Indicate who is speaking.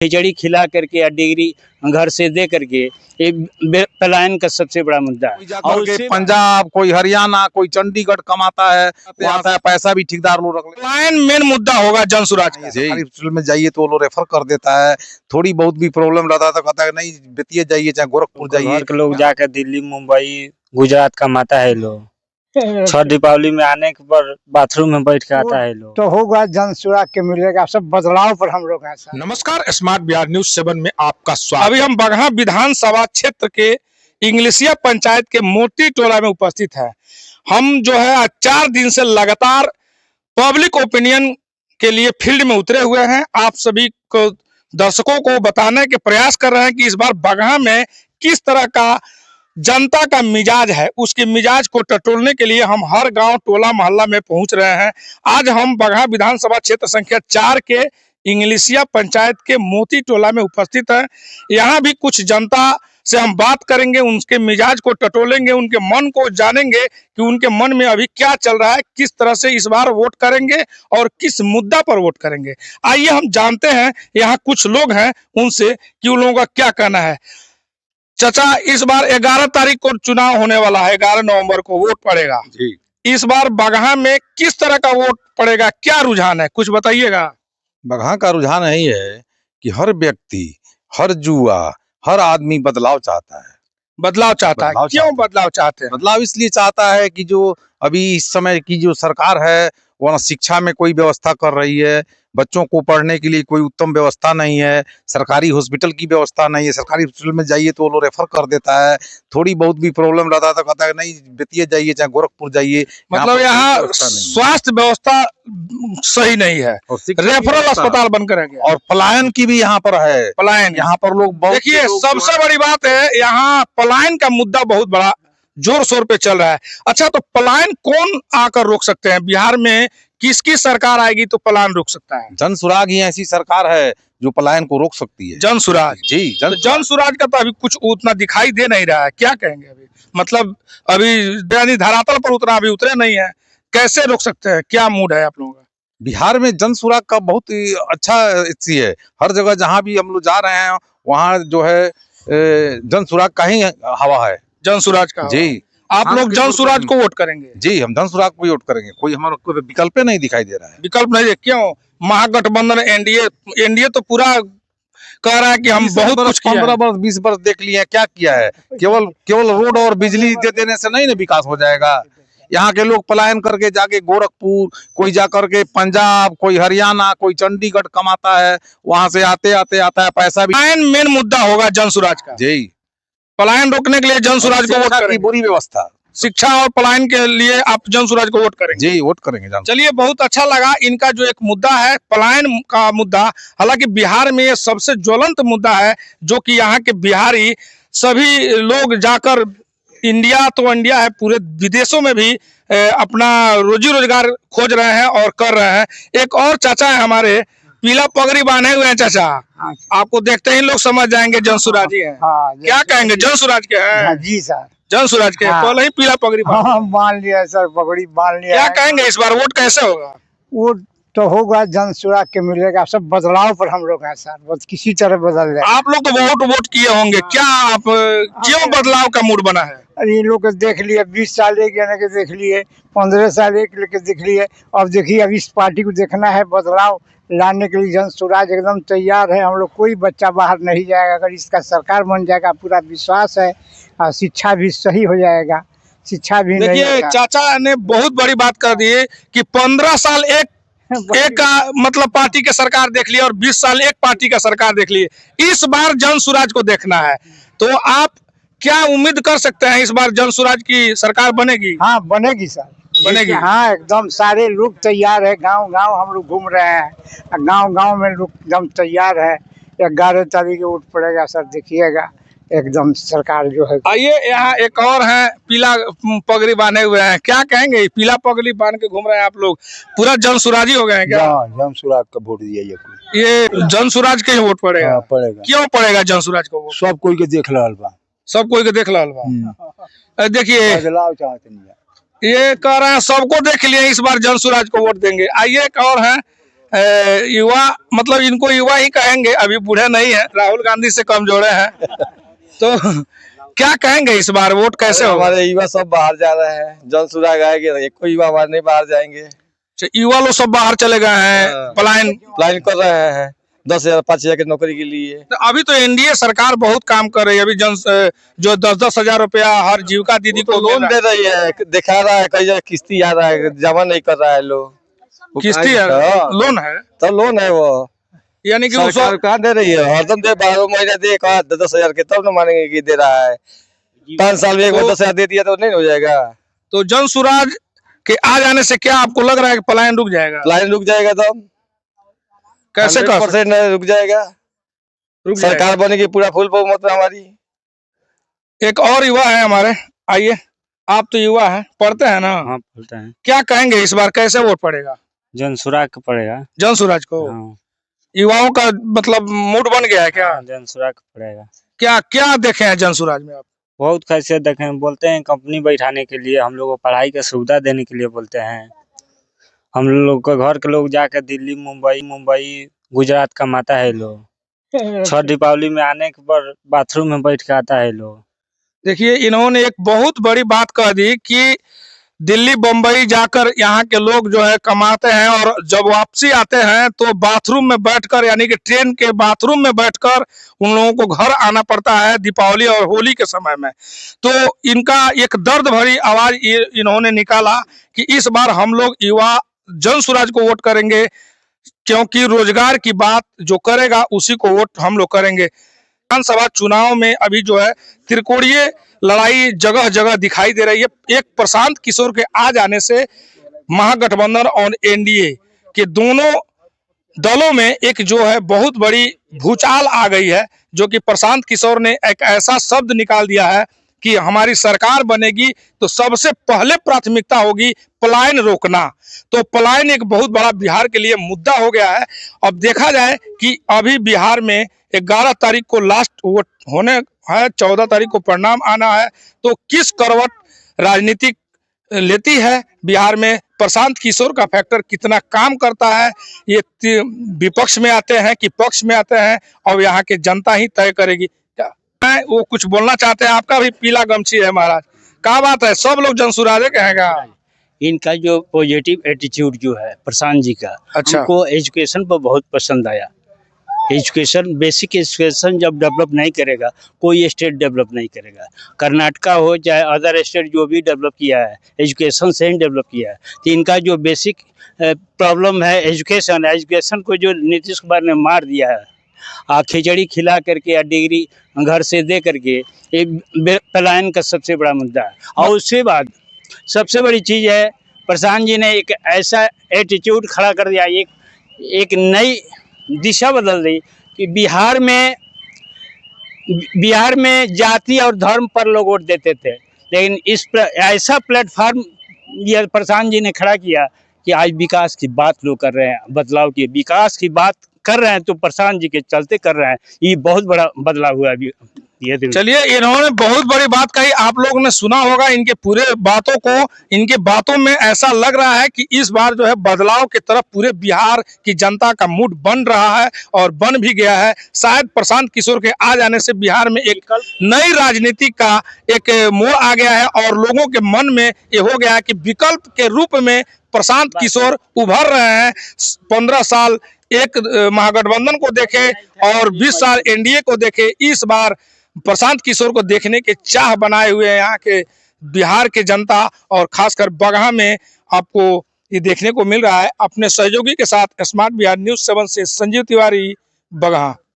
Speaker 1: खिचड़ी खिला करके या डिग्री घर से दे करके एक पलायन का सबसे बड़ा मुद्दा है।
Speaker 2: और के पंजाब, कोई हरियाणा, कोई चंडीगढ़ कमाता है, आता है पैसा भी ठेकेदार लोग रख ले।
Speaker 3: पलायन मेन मुद्दा होगा जनसुराज का।
Speaker 2: सरकारी हॉस्पिटल में जाइए तो वो लोग रेफर कर देता है। थोड़ी बहुत भी प्रॉब्लम रहता है तो कहता है नहीं बेतिया जाइए चाहे गोरखपुर जाइए।
Speaker 1: घर के लोग जाकर दिल्ली, मुंबई, गुजरात कमाता है लोग। छठ दीपावली में आने के पर बाथरूम में बैठ के आता है लोग।
Speaker 4: तो होगा जनसुराज के मिलेगा, सब बदलाव पर हम लोग हैं सर।
Speaker 3: नमस्कार, स्मार्ट बिहार न्यूज 7 में आपका स्वागत। अभी हम बगहा विधानसभा क्षेत्र के इंग्लिशिया पंचायत के मोती टोला में उपस्थित है। हम जो है आज 4 दिन से लगातार पब्लिक ओपिनियन के लिए फील्ड में उतरे हुए हैं। आप सभी को दर्शकों को बताने के प्रयास कर रहे हैं कि इस बार बगहा में किस तरह का जनता का मिजाज है। उसके मिजाज को टटोलने के लिए हम हर गांव, टोला, मोहल्ला में पहुंच रहे हैं। आज हम बगहा विधानसभा क्षेत्र संख्या 4 के इंग्लिशिया पंचायत के मोती टोला में उपस्थित हैं। यहाँ भी कुछ जनता से हम बात करेंगे, उनके मिजाज को टटोलेंगे, उनके मन को जानेंगे कि उनके मन में अभी क्या चल रहा है, किस तरह से इस बार वोट करेंगे और किस मुद्दा पर वोट करेंगे। आइए हम जानते हैं, यहाँ कुछ लोग हैं उनसे कि उन लोगों का क्या कहना है। चाचा, इस बार 11 तारीख को चुनाव होने वाला है, 11 नवंबर को वोट पड़ेगा
Speaker 2: जी।
Speaker 3: इस बार बगहा में किस तरह का वोट पड़ेगा, क्या रुझान है, कुछ बताइएगा।
Speaker 2: बगहा का रुझान यही है कि हर व्यक्ति, हर जुआ, हर आदमी बदलाव चाहता है।
Speaker 3: बदलाव चाहता है। क्यों बदलाव चाहते हैं?
Speaker 2: बदलाव इसलिए चाहता है कि जो अभी इस समय की जो सरकार है वो शिक्षा में कोई व्यवस्था कर रही है, बच्चों को पढ़ने के लिए कोई उत्तम व्यवस्था नहीं है, सरकारी हॉस्पिटल की व्यवस्था नहीं है। सरकारी हॉस्पिटल में जाइए तो वो लोग रेफर कर देता है। थोड़ी बहुत भी प्रॉब्लम रहता है तो कहता है नहीं बेतिया जाइए चाहे गोरखपुर जाइए।
Speaker 3: मतलब यहाँ स्वास्थ्य व्यवस्था सही नहीं है, रेफरल अस्पताल बनकर है।
Speaker 2: और पलायन की भी यहाँ पर है।
Speaker 3: पलायन
Speaker 2: यहाँ पर लोग
Speaker 3: देखिए, सबसे बड़ी बात है यहाँ पलायन का मुद्दा बहुत बड़ा जोर शोर पे चल रहा है। अच्छा, तो पलायन कौन आकर रोक सकते हैं? बिहार में किसकी सरकार आएगी तो पलायन रोक सकता है?
Speaker 2: जनसुराज ही ऐसी सरकार है जो पलायन को रोक सकती है।
Speaker 3: जनसुराज
Speaker 2: जी,
Speaker 3: जनसुराज का तो अभी कुछ उतना दिखाई दे नहीं रहा है, क्या कहेंगे अभी? मतलब अभी धरातल पर उतना अभी उतरे नहीं है, कैसे रोक सकते हैं? क्या मूड है आप लोगों का?
Speaker 2: बिहार में जनसुराज का बहुत ही अच्छा चीज है। हर जगह जहाँ भी हम लोग जा रहे हैं वहाँ जो है जनसुराज का ही हवा है।
Speaker 3: जनसुराज का
Speaker 2: जी।
Speaker 3: आप लोग जनसुराज को वोट करेंगे?
Speaker 2: जी, हम जनसुराज को वोट करेंगे। कोई हमारा कोई विकल्प नहीं दिखाई दे रहा है।
Speaker 3: विकल्प नहीं है? क्यों? महागठबंधन एनडीए तो पूरा कह रहा है कि हम बहुत कुछ किया है।
Speaker 2: 15 वर्ष 20 वर्ष देख लिए, क्या किया है? केवल रोड और बिजली दे देने से नहीं ना विकास हो जाएगा। यहाँ के लोग पलायन करके जाके गोरखपुर, कोई जा करके पंजाब, कोई हरियाणा, कोई चंडीगढ़ कमाता है। वहां से आते आते आता है पैसा भी।
Speaker 3: पलायन मेन मुद्दा होगा जनसुराज का।
Speaker 2: जी,
Speaker 3: पलायन रोकने के लिए जनसुराज को वोट करेंगे।
Speaker 2: बुरी व्यवस्था,
Speaker 3: शिक्षा और पलायन के लिए आप जनसुराज को वोट करेंगे?
Speaker 2: जी, वोट करेंगे।
Speaker 3: चलिए, बहुत अच्छा लगा। इनका जो एक मुद्दा है पलायन का मुद्दा, हालांकि बिहार में ये सबसे ज्वलंत मुद्दा है, जो कि यहाँ के बिहारी सभी लोग जाकर इंडिया तो इंडिया है, पूरे विदेशों में भी अपना रोजी रोजगार खोज रहे हैं और कर रहे हैं। एक और चाचा है हमारे, पीला पगड़ी बांधे हुए हैं। चाचा, आपको देखते ही लोग समझ जाएंगे जनसुराज ही है। क्या कहेंगे, जनसुराज के हैं?
Speaker 4: जी सर,
Speaker 3: जनसुराज के पहले ही पीला पगड़ी
Speaker 4: मान लिया सर, पगड़ी बांध लिया।
Speaker 3: क्या कहेंगे इस बार वोट कैसे होगा?
Speaker 4: वो तो होगा जनसुराज के मिलेगा, सब बदलाव पर हम लोग हैं सर। बस किसी तरह बदल जाए।
Speaker 3: आप लोग तो वोट किए होंगे, क्या आप क्यों बदलाव का मूड बना है?
Speaker 4: अरे इन लोग को देख लिए, 20 साल एक के देख लिए, 15 साल एक लेके देख लिए। अब देखिए, अब इस पार्टी को देखना है, बदलाव लाने के लिए जनसुराज एकदम तैयार है। हम लोग कोई बच्चा बाहर नहीं जाएगा अगर इसका सरकार बन जाएगा, पूरा विश्वास है। और शिक्षा भी सही हो जाएगा, शिक्षा भी
Speaker 3: देखिए, चाचा ने बहुत बड़ी बात कर दी है कि 15 साल एक का मतलब पार्टी के सरकार देख लिए और 20 साल एक पार्टी का सरकार देख लिए। इस बार जनसुराज को देखना है, तो आप क्या उम्मीद कर सकते हैं इस बार जनसुराज की सरकार बनेगी?
Speaker 4: हाँ, बनेगी सर, बनेगी। हाँ, एकदम सारे लोग तैयार है। गांव गांव हम लोग घूम रहे हैं, गांव गांव में लोग एकदम तैयार है। 11 तारीख को वोट पड़ेगा सर, देखिएगा एकदम सरकार जो है।
Speaker 3: आइए, यहाँ एक और है, पीला पगड़ी बांधे हुए हैं। क्या कहेंगे, पीला पगड़ी बांध के घूम रहे हैं आप लोग, पूरा जनसुराजी हो गए हैं क्या?
Speaker 4: जनसुराज का वोट दिया
Speaker 3: ये जनसुराज के ही वोट पड़ेगा?
Speaker 4: पड़ेगा।
Speaker 3: क्यों पड़ेगा जनसुराज को वोट?
Speaker 4: सब कोई के देख रहा बा,
Speaker 3: सब कोई के देख रहा। देखिए,
Speaker 4: बदलाव चाहते नहीं,
Speaker 3: ये कह रहे हैं सबको देख लिए, इस बार जनसुराज को वोट देंगे। आइए, एक और है, युवा, मतलब इनको युवा ही कहेंगे, अभी बूढ़े नहीं है, राहुल गांधी से कम जोड़े हैं। तो क्या कहेंगे इस बार वोट कैसे होगा?
Speaker 5: हमारे युवा सब बाहर जा रहे हैं, जन सुराग आएंगे, एक कोई युवा हमारे नहीं बाहर जाएंगे।
Speaker 3: युवा लोग सब बाहर चले गए हैं, पलायन
Speaker 5: कर रहे हैं 10,000 5,000 की नौकरी के लिए।
Speaker 3: तो अभी तो एनडीए सरकार बहुत काम कर रही है, अभी जो 10-10 हजार रुपया हर जीविका दीदी को
Speaker 5: लोन दे रही है, दिखा रहा है, कई जगह किस्ती आ रहा है, जमा नहीं कर रहा है लोग।
Speaker 3: किस्ती है, लोन है,
Speaker 5: तो लोन है वो,
Speaker 3: यानी कि
Speaker 5: सरकार कहाँ दे रही है? हरदम दे, 12 महीने दे 10,000 के, तब न मानेंगे कि दे रहा है। 5 साल में एक बार 10,000 दे दिया तो नहीं हो जाएगा?
Speaker 3: तो जन सुराज के आ जाने से क्या आपको लग रहा है कि पलायन रुक जाएगा?
Speaker 5: पलायन रुक जाएगा, तो
Speaker 3: कैसे
Speaker 5: 100% रुक जाएगा। सरकार बनेगी पूरा फुल बहुमत में हमारी।
Speaker 3: एक और युवा है हमारे, आइए, आप तो युवा हैं, पढ़ते हैं ना?
Speaker 1: हाँ बोलते हैं।
Speaker 3: क्या कहेंगे इस बार कैसे वोट पड़ेगा?
Speaker 1: जन सुराग का पड़ेगा।
Speaker 3: जन सुराज को?
Speaker 1: हाँ।
Speaker 3: युवाओं का मतलब मूड बन गया है क्या?
Speaker 1: हाँ, जन सुराग का पड़ेगा।
Speaker 3: क्या क्या देखे हैं जन सुराज में आप?
Speaker 1: बहुत खासियत देखे हैं, बोलते हैं कंपनी बैठाने के लिए, हम लोग को पढ़ाई का सुविधा देने के लिए बोलते हैं। हम लोग को घर के लोग जाकर दिल्ली मुंबई गुजरात कमाता है लोग। छठ दीपावली में आने के बाद बाथरूम में बैठ के आता है लोग।
Speaker 3: देखिए, इन्होंने एक बहुत बड़ी बात कह दी कि दिल्ली बम्बई जाकर यहाँ के लोग जो है कमाते हैं, और जब वापसी आते हैं तो बाथरूम में बैठकर, यानी कि ट्रेन के बाथरूम में बैठकर उन लोगों को घर आना पड़ता है दीपावली और होली के समय में। तो इनका एक दर्द भरी आवाज इन्होंने निकाला कि इस बार हम लोग युवा जन सुराज को वोट करेंगे, क्योंकि रोजगार की बात जो करेगा उसी को वोट हम लोग करेंगे। विधानसभा चुनाव में अभी जो है त्रिकोणीय लड़ाई जगह जगह दिखाई दे रही है। एक प्रशांत किशोर के आ जाने से महागठबंधन और एनडीए के दोनों दलों में एक जो है बहुत बड़ी भूचाल आ गई है, जो कि प्रशांत किशोर ने एक ऐसा शब्द निकाल दिया है कि हमारी सरकार बनेगी तो सबसे पहले प्राथमिकता होगी पलायन रोकना। तो पलायन एक बहुत बड़ा बिहार के लिए मुद्दा हो गया है। अब देखा जाए कि अभी बिहार में 11 तारीख को लास्ट वोट होने है, 14 तारीख को परिणाम आना है, तो किस करवट राजनीतिक लेती है बिहार में, प्रशांत किशोर का फैक्टर कितना काम करता है, ये विपक्ष में आते हैं कि पक्ष में आते हैं, और यहाँ के जनता ही तय करेगी। वो कुछ बोलना चाहते हैं, आपका भी पीला गमछी है महाराज, क्या बात है? सब लोग जन सुराजे कहेगा।
Speaker 6: इनका जो पॉजिटिव एटीट्यूड जो है प्रशांत जी का,
Speaker 3: अच्छा,
Speaker 6: हमको एजुकेशन पर बहुत पसंद आया। एजुकेशन, बेसिक एजुकेशन जब डेवलप नहीं करेगा कोई स्टेट डेवलप नहीं करेगा। कर्नाटका हो चाहे अदर स्टेट जो भी डेवलप किया है एजुकेशन से ही डेवलप किया है। तो इनका जो बेसिक प्रॉब्लम है एजुकेशन को जो नीतीश कुमार ने मार दिया है, खिचड़ी खिला करके या डिग्री घर से दे करके, एक पलायन का सबसे बड़ा मुद्दा है। और उसके बाद सबसे बड़ी चीज़ है प्रशांत जी ने एक ऐसा एटीट्यूड खड़ा कर दिया, एक नई दिशा बदल दी कि बिहार में जाति और धर्म पर लोग वोट देते थे, लेकिन ऐसा प्लेटफार्म ये प्रशांत जी ने खड़ा किया कि आज विकास की बात लोग कर रहे हैं, बदलाव की विकास की बात कर रहे हैं, तो प्रशांत जी के चलते कर रहे हैं। ये बहुत बड़ा बदलाव हुआ अभी ये दिन।
Speaker 3: चलिए, इन्होंने बहुत बड़ी बात कही, आप लोगों ने सुना होगा इनके पूरे बातों को। इनके बातों में ऐसा लग रहा है कि इस बार जो है बदलाव की तरफ पूरे बिहार की जनता का मूड बन रहा है, और बन भी गया है। शायद प्रशांत किशोर के आ जाने से बिहार में एक नई राजनीति का एक मोड़ आ गया है, और लोगों के मन में ये हो गया है कि विकल्प के रूप में प्रशांत किशोर उभर रहे हैं। 15 साल एक महागठबंधन को देखे और 20 साल एनडीए को देखे, इस बार प्रशांत किशोर को देखने के चाह बनाए हुए हैं यहाँ के बिहार के जनता, और खासकर बगहा में आपको ये देखने को मिल रहा है। अपने सहयोगी के साथ स्मार्ट बिहार न्यूज़ 7 से संजीव तिवारी, बगहा।